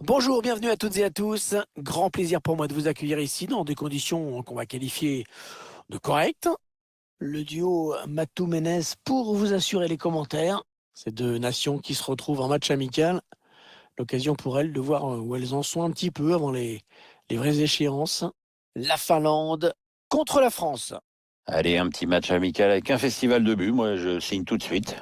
Bonjour, bienvenue à toutes et à tous. Grand plaisir pour moi de vous accueillir ici dans des conditions qu'on va qualifier de correctes. Le duo Matou-Ménez pour vous assurer les commentaires. Ces deux nations qui se retrouvent en match amical. L'occasion pour elles de voir où elles en sont un petit peu avant les vraies échéances. La Finlande contre la France. Allez, un petit match amical avec un festival de buts, moi je signe tout de suite.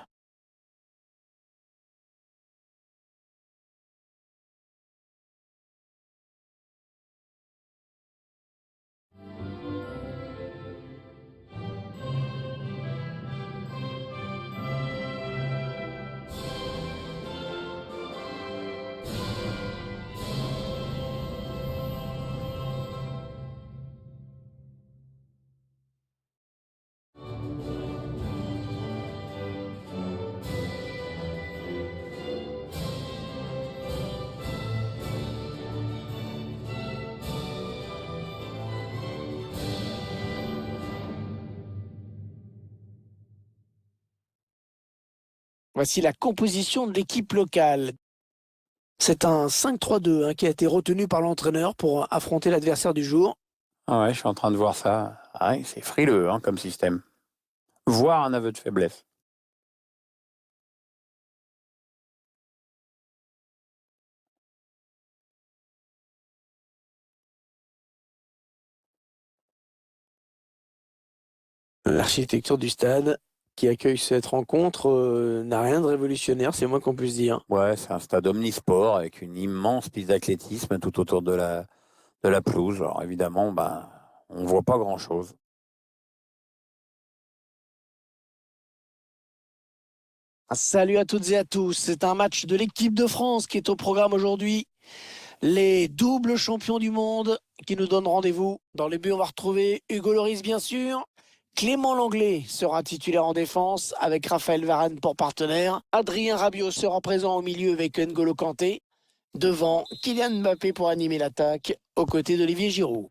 Voici la composition de l'équipe locale. C'est un 5-3-2 qui a été retenu par l'entraîneur pour affronter l'adversaire du jour. Ah ouais, je suis en train de voir ça. Ah ouais, c'est frileux comme système. Voire un aveu de faiblesse. L'architecture du stade qui accueille cette rencontre n'a rien de révolutionnaire, c'est moins qu'on puisse dire. Ouais, c'est un stade omnisport avec une immense piste d'athlétisme tout autour de la pelouse. Alors évidemment, on voit pas grand-chose. Salut à toutes et à tous, c'est un match de l'équipe de France qui est au programme aujourd'hui. Les doubles champions du monde qui nous donnent rendez-vous. Dans les buts, on va retrouver Hugo Lloris bien sûr. Clément Langlais sera titulaire en défense avec Raphaël Varane pour partenaire. Adrien Rabiot sera présent au milieu avec N'Golo Kanté. Devant, Kylian Mbappé pour animer l'attaque aux côtés d'Olivier Giroud.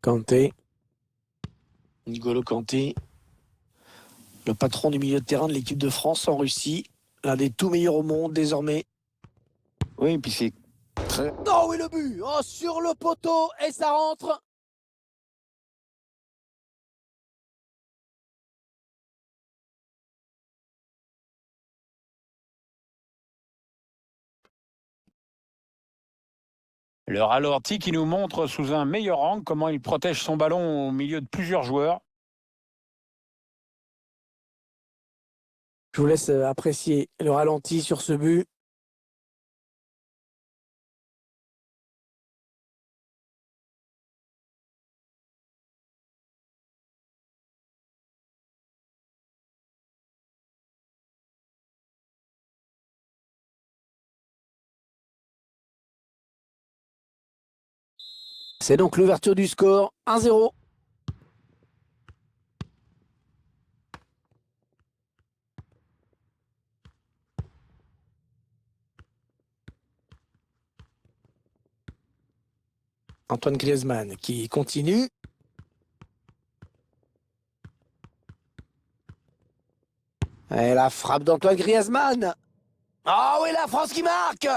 Kanté, N'Golo Kanté, le patron du milieu de terrain de l'équipe de France en Russie, l'un des tout meilleurs au monde désormais. Oui, puis c'est très... Oh oui le but, oh, sur le poteau et ça rentre. Le ralenti qui nous montre sous un meilleur angle comment il protège son ballon au milieu de plusieurs joueurs. Je vous laisse apprécier le ralenti sur ce but. C'est donc l'ouverture du score, 1-0. Antoine Griezmann qui continue. Et la frappe d'Antoine Griezmann. Ah oui, la France qui marque.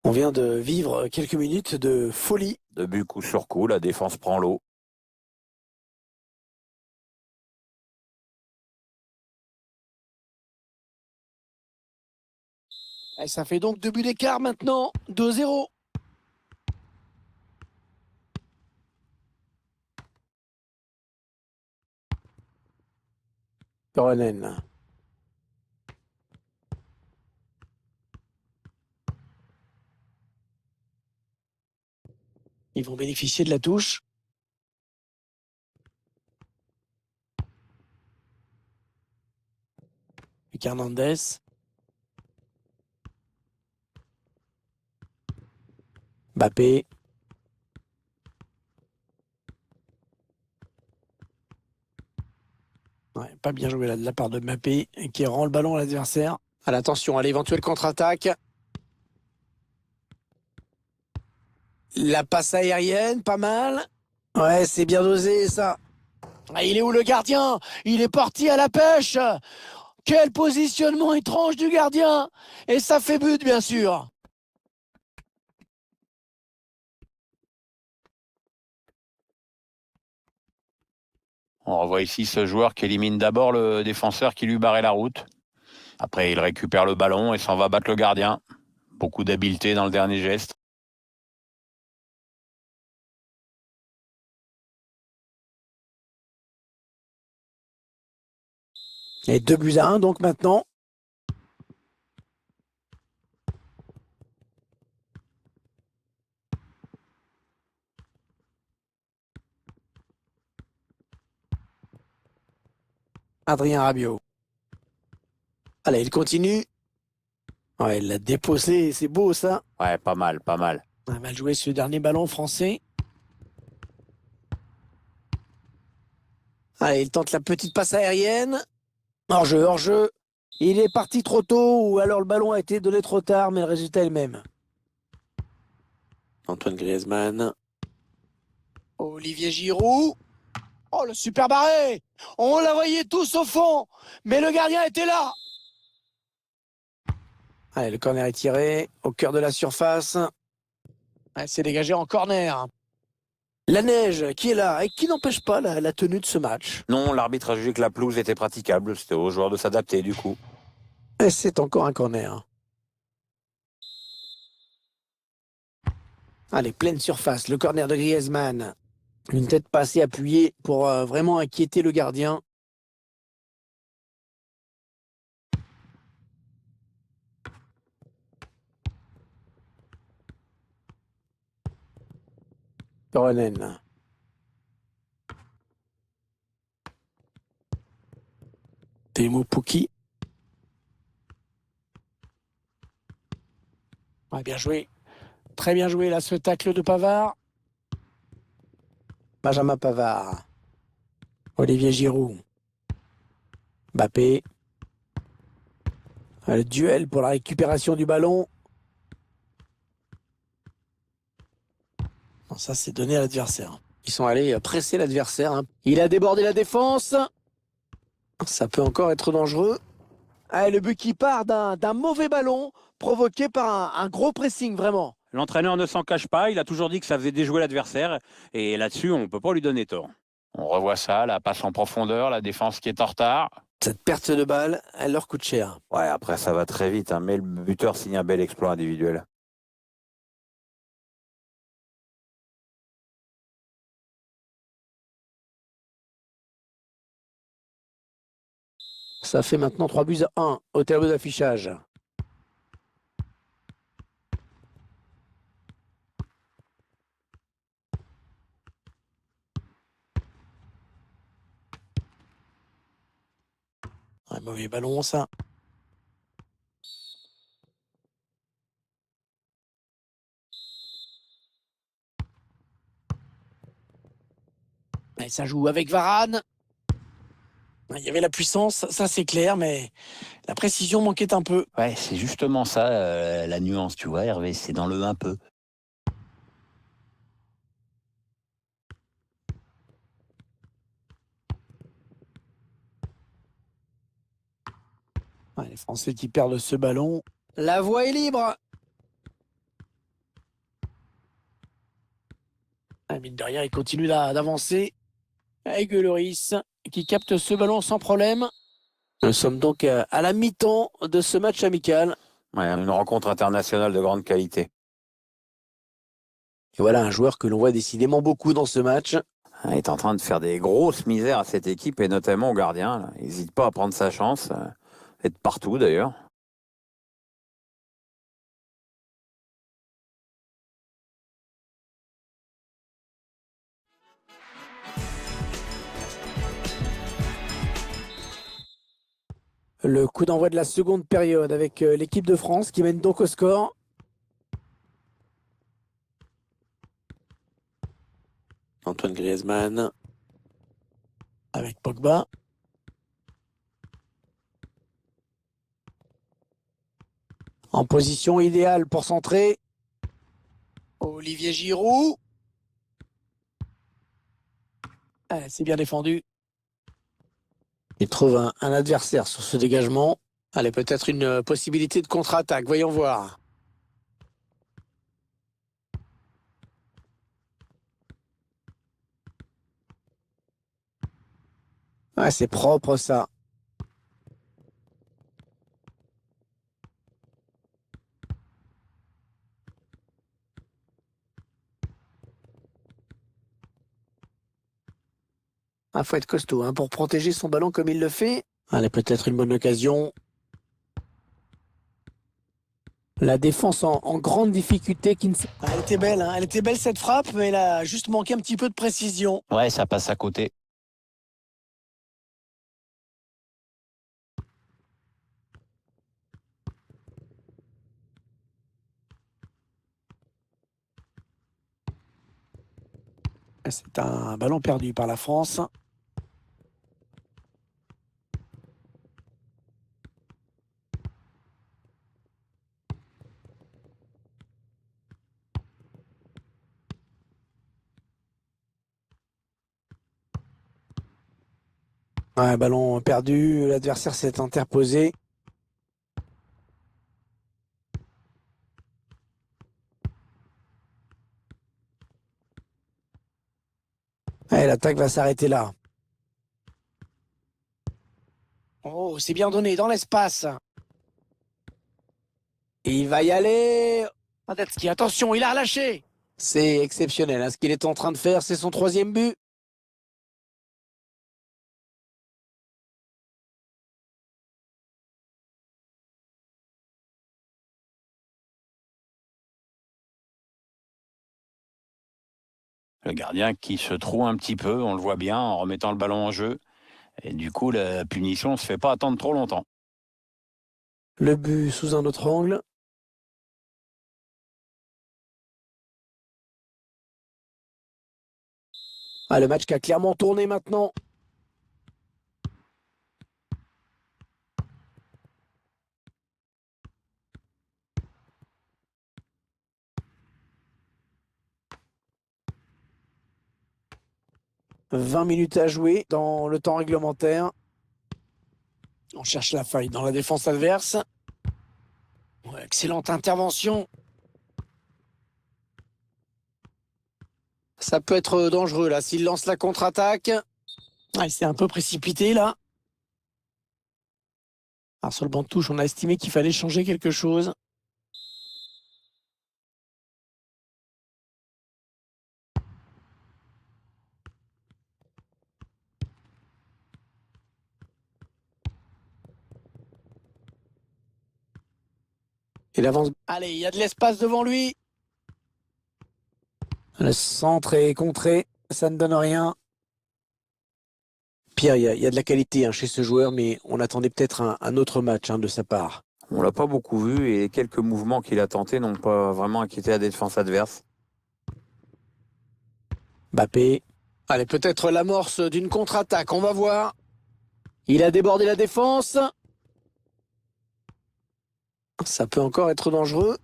On vient de vivre quelques minutes de folie. De but coup sur coup, la défense prend l'eau. Et ça fait donc 2 buts d'écart maintenant, 2-0. Coronen. Ils vont bénéficier de la touche. avec Hernandez. Mbappé. Ouais, pas bien joué là de la part de Mbappé qui rend le ballon à l'adversaire. Attention à l'éventuelle contre-attaque. La passe aérienne, pas mal. Ouais, c'est bien dosé ça. Ah, il est où le gardien? Il est parti à la pêche. Quel positionnement étrange du gardien. Et ça fait but, bien sûr. On revoit ici ce joueur qui élimine d'abord le défenseur qui lui barrait la route. Après, il récupère le ballon et s'en va battre le gardien. Beaucoup d'habileté dans le dernier geste. Et 2-1 donc maintenant. Adrien Rabiot. Allez, il continue. Ouais, il l'a déposé, c'est beau ça. Ouais, pas mal, pas mal. Mal joué ce dernier ballon français. Allez, il tente la petite passe aérienne. Hors-jeu, hors-jeu. Il est parti trop tôt ou alors le ballon a été donné trop tard, mais le résultat est le même. Antoine Griezmann. Olivier Giroud. Oh, le super barré. On la voyait tous au fond, mais le gardien était là. Allez, le corner est tiré au cœur de la surface. C'est dégagé en corner. La neige qui est là et qui n'empêche pas la tenue de ce match. Non, l'arbitre a jugé que la pelouse était praticable. C'était aux joueurs de s'adapter du coup. Et c'est encore un corner. Allez, pleine surface, le corner de Griezmann. Une tête pas assez appuyée pour vraiment inquiéter le gardien. Coronen. Temo Pukki. Ouais, bien joué. Très bien joué là, ce tacle de Pavard. Benjamin Pavard. Olivier Giroud. Mbappé. Le duel pour la récupération du ballon. Bon, ça, c'est donné à l'adversaire. Ils sont allés presser l'adversaire. Hein. Il a débordé la défense. Ça peut encore être dangereux. Ah, le but qui part d'un mauvais ballon provoqué par un gros pressing, vraiment. L'entraîneur ne s'en cache pas. Il a toujours dit que ça faisait déjouer l'adversaire. Et là-dessus, on ne peut pas lui donner tort. On revoit ça, la passe en profondeur, la défense qui est en retard. Cette perte de balle, elle leur coûte cher. Ouais, après ça va très vite, hein, mais le buteur signe un bel exploit individuel. Ça fait maintenant 3-1 au tableau d'affichage. Un mauvais ballon, ça. Et ça joue avec Varane. Il y avait la puissance, ça c'est clair, mais la précision manquait un peu. Ouais, c'est justement ça, la nuance, tu vois, Hervé, c'est dans le un peu. Ouais, les Français qui perdent ce ballon. La voie est libre. Mine de rien, il continue d'avancer. Avec Lloris qui capte ce ballon sans problème. Nous sommes donc à la mi-temps de ce match amical. Ouais, une rencontre internationale de grande qualité. Et voilà un joueur que l'on voit décidément beaucoup dans ce match. Il est en train de faire des grosses misères à cette équipe et notamment au gardien. Là. Il n'hésite pas à prendre sa chance, et de partout d'ailleurs. Le coup d'envoi de la seconde période avec l'équipe de France qui mène donc au score. Antoine Griezmann avec Pogba. En position idéale pour centrer. Olivier Giroud. Ah, c'est bien défendu. Il trouve un adversaire sur ce dégagement. Allez, peut-être une possibilité de contre-attaque. Voyons voir. Ah, c'est propre ça. Ah, faut être costaud hein, pour protéger son ballon comme il le fait. Allez, peut-être une bonne occasion. La défense en grande difficulté. Ah, elle était belle, hein. Elle était belle cette frappe, mais elle a juste manqué un petit peu de précision. Ouais, ça passe à côté. C'est un ballon perdu par la France. Ouais, ballon perdu, l'adversaire s'est interposé. Ouais, l'attaque va s'arrêter là. Oh, c'est bien donné dans l'espace. Il va y aller. Radetzky, attention, il a relâché. C'est exceptionnel hein, ce qu'il est en train de faire. C'est son troisième but. Le gardien qui se trouve un petit peu, on le voit bien, en remettant le ballon en jeu. Et du coup, la punition ne se fait pas attendre trop longtemps. Le but sous un autre angle. Ah, le match qui a clairement tourné maintenant. « 20 minutes à jouer dans le temps réglementaire. On cherche la faille dans la défense adverse. Ouais, excellente intervention. Ça peut être dangereux là s'il lance la contre-attaque. Ah, il s'est un peu précipité là. Alors sur le banc de touche, on a estimé qu'il fallait changer quelque chose. Il avance. Allez, il y a de l'espace devant lui. Le centre est contré. Ça ne donne rien. Pierre, il y a de la qualité hein, chez ce joueur, mais on attendait peut-être un autre match hein, de sa part. On l'a pas beaucoup vu et les quelques mouvements qu'il a tentés n'ont pas vraiment inquiété la défense adverse. Mbappé. Allez, peut-être l'amorce d'une contre-attaque. On va voir. Il a débordé la défense. Ça peut encore être dangereux.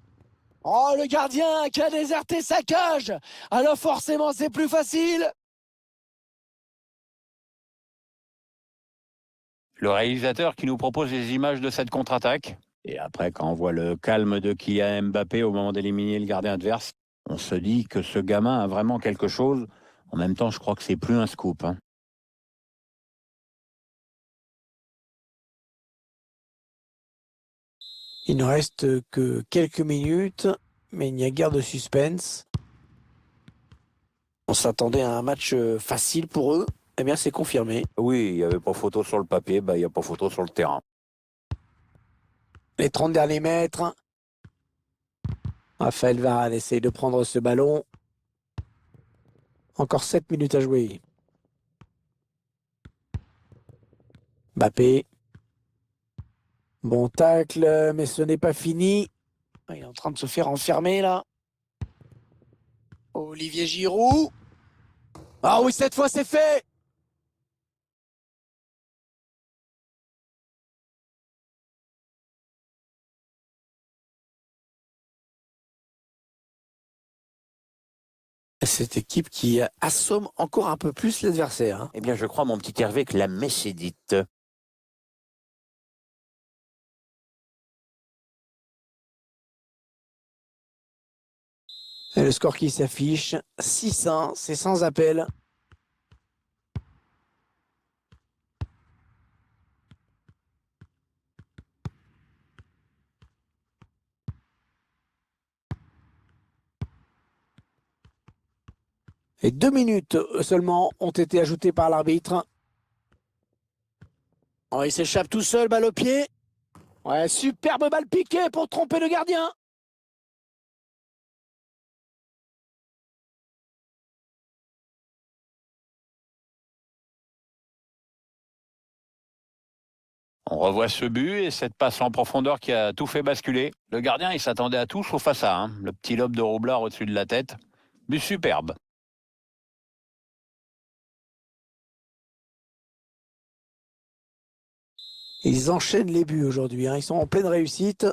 Oh, le gardien qui a déserté sa cage. Alors forcément, c'est plus facile. Le réalisateur qui nous propose les images de cette contre-attaque. Et après, quand on voit le calme de Kylian Mbappé au moment d'éliminer le gardien adverse, on se dit que ce gamin a vraiment quelque chose. En même temps, je crois que c'est plus un scoop. Hein. Il ne reste que quelques minutes, mais il n'y a guère de suspense. On s'attendait à un match facile pour eux. Eh bien, c'est confirmé. Oui, il n'y avait pas photo sur le papier, il n'y a pas photo sur le terrain. Les 30 derniers mètres. Raphaël Varane essaye de prendre ce ballon. Encore 7 minutes à jouer. Mbappé. Bon tacle, mais ce n'est pas fini. Il est en train de se faire enfermer là. Olivier Giroud. Ah oui, cette fois c'est fait. Cette équipe qui assomme encore un peu plus l'adversaire, hein. Eh bien, je crois, mon petit Hervé, que la messe est dite. Et le score qui s'affiche, 6-1, c'est sans appel. Et 2 minutes seulement ont été ajoutées par l'arbitre. Oh, il s'échappe tout seul, balle au pied. Ouais, superbe balle piquée pour tromper le gardien. On revoit ce but et cette passe en profondeur qui a tout fait basculer. Le gardien, il s'attendait à tout sauf à ça, hein. Le petit lobe de Roublard au-dessus de la tête. But superbe. Ils enchaînent les buts aujourd'hui, hein. Ils sont en pleine réussite.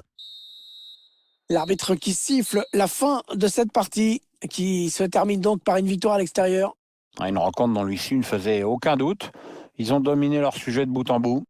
L'arbitre qui siffle la fin de cette partie, qui se termine donc par une victoire à l'extérieur. Une rencontre dont l'issue ne faisait aucun doute. Ils ont dominé leur sujet de bout en bout.